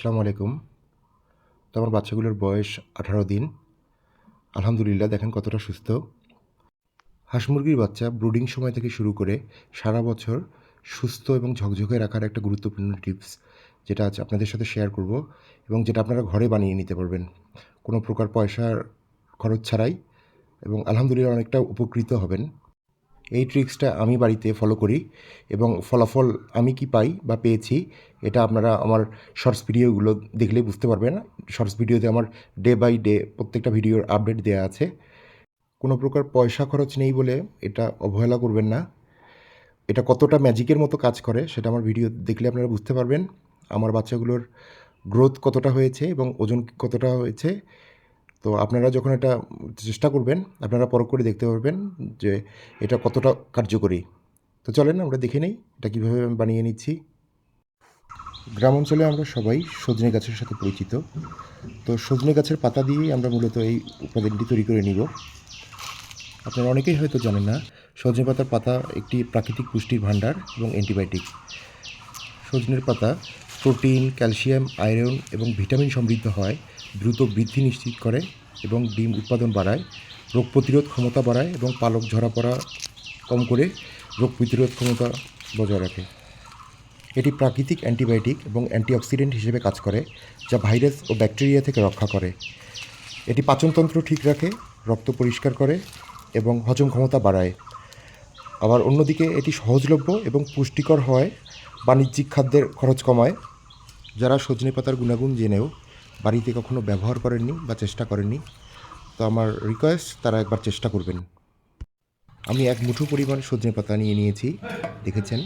আসসালামু আলাইকুম। তো আমার বাচ্চাগুলোর বয়স 18 দিন। আলহামদুলিল্লাহ দেখেন কতটা সুস্থ। হাঁস মুরগির বাচ্চা ব্রুডিং সময় থেকে শুরু করে সারা বছর সুস্থ এবং ঝকঝকে রাখার একটা গুরুত্বপূর্ণ টিপস যেটা আজ আপনাদের সাথে শেয়ার করব এবং যেটা আপনারা ঘরে বানিয়ে নিতে পারবেন। কোনো প্রকার পয়সার খরচ ছাড়াই এবং আলহামদুলিল্লাহ অনেকটা উপকৃত হবেন। এই ট্রিক্সটা আমি বাড়িতে ফলো করি এবং ফলাফল আমি কি পাই বা পেয়েছি এটা আপনারা আমার শর্টস ভিডিওগুলো দেখলেই বুঝতে পারবেন। শর্টস ভিডিওতে আমার ডে বাই ডে প্রত্যেকটা ভিডিওর আপডেট দেওয়া আছে। কোনো প্রকার পয়সা খরচ নেই বলে এটা অবহেলা করবেন না। এটা কতটা ম্যাজিকের মতো কাজ করে সেটা আমার ভিডিও দেখলে আপনারা বুঝতে পারবেন। আমার বাচ্চাগুলোর গ্রোথ কতটা হয়েছে এবং ওজন কতটা হয়েছে। তো আপনারা যখন এটা চেষ্টা করবেন আপনারা পরখ করে দেখতে পারবেন যে এটা কতটা কার্যকরী। তো চলেন আমরা দেখে নেই এটা কীভাবে আমি বানিয়ে নিচ্ছি। গ্রাম অঞ্চলে আমরা সবাই সজনে গাছের সাথে পরিচিত। তো সজনে গাছের পাতা দিয়েই আমরা মূলত এই উপাদানটি তৈরি করে নিব। আপনারা অনেকেই হয়তো জানেন না, সজনে পাতার পাতা একটি প্রাকৃতিক পুষ্টির ভাণ্ডার এবং অ্যান্টিবায়োটিক। সজনের পাতা প্রোটিন, ক্যালসিয়াম, আয়রন এবং ভিটামিন সমৃদ্ধ হয়, দ্রুত বৃদ্ধি নিশ্চিত করে এবং ডিম উৎপাদন বাড়ায়, রোগ প্রতিরোধ ক্ষমতা বাড়ায় এবং পালক ঝরা পড়া কম করে রোগ প্রতিরোধ ক্ষমতা বজায় রাখে। এটি প্রাকৃতিক অ্যান্টিবায়োটিক এবং অ্যান্টিঅক্সিডেন্ট হিসেবে কাজ করে, যা ভাইরাস ও ব্যাকটেরিয়া থেকে রক্ষা করে। এটি পাচনতন্ত্র ঠিক রাখে, রক্ত পরিষ্কার করে এবং হজম ক্ষমতা বাড়ায়। আবার অন্যদিকে এটি সহজলভ্য এবং পুষ্টিকর হয়, বাণিজ্যিক খাদ্যের খরচ কমায়। যারা সজনে পাতার গুণাগুণ জেনেও বাড়িতে কখনো ব্যবহার করেননি বা চেষ্টা করেননি, তো আমার রিকোয়েস্ট তারা একবার চেষ্টা করবেন। আমি এক মুঠো পরিমাণ সজনে পাতা নিয়ে নিয়েছি, দেখেছেন।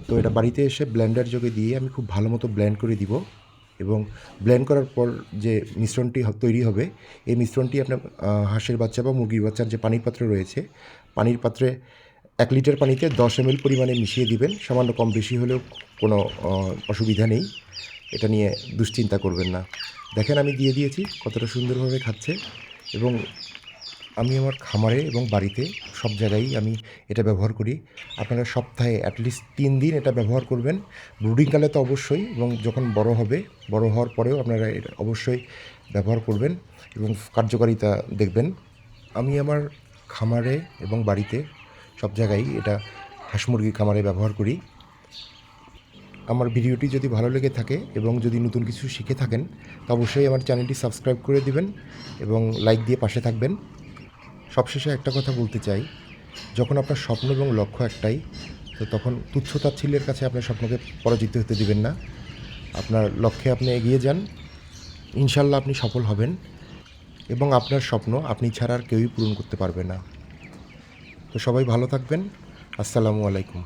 তো এটা বাড়িতে এসে ব্লেন্ডার যোগে দিয়ে আমি খুব ভালো মতো ব্লেন্ড করে দিব এবং ব্লেন্ড করার পর যে মিশ্রণটি তৈরি হবে, এই মিশ্রণটি আপনার হাঁসের বাচ্চা বা মুরগির বাচ্চার যে পানির পাত্র রয়েছে, পানির পাত্রে 1 লিটার পানিতে 10 ml পরিমাণে মিশিয়ে দিবেন। সামান্য কম বেশি হলেও কোনো অসুবিধা নেই, এটা নিয়ে দুশ্চিন্তা করবেন না। দেখেন আমি দিয়ে দিয়েছি, কতটা সুন্দরভাবে খাচ্ছে। এবং আমি আমার খামারে এবং বাড়িতে সব জায়গায়ই আমি এটা ব্যবহার করি। আপনারা সপ্তাহে অ্যাটলিস্ট 3 দিন এটা ব্যবহার করবেন। ব্রুডিংকালে তো অবশ্যই, এবং যখন বড় হবে, বড় হওয়ার পরেও আপনারা এটা অবশ্যই ব্যবহার করবেন এবং কার্যকারিতা দেখবেন। আমি আমার খামারে এবং বাড়িতে সব জায়গায়ই এটা হাঁস মুরগির খামারে ব্যবহার করি। আমার ভিডিওটি যদি ভালো লেগে থাকে এবং যদি নতুন কিছু শিখে থাকেন, তো অবশ্যই আমার চ্যানেলটি সাবস্ক্রাইব করে দিবেন এবং লাইক দিয়ে পাশে থাকবেন। সবশেষে একটা কথা বলতে চাই, যখন আপনার স্বপ্ন এবং লক্ষ্য একটাই, তো তখন তুচ্ছ-তাচ্ছিল্যের কাছে আপনার স্বপ্নকে পরাজিত হতে দিবেন না। আপনার লক্ষ্যে আপনি এগিয়ে যান, ইনশাল্লাহ আপনি সফল হবেন এবং আপনার স্বপ্ন আপনি ছাড়া আর কেউই পূরণ করতে পারবে না। তো সবাই ভালো থাকবেন। আসসালামু আলাইকুম।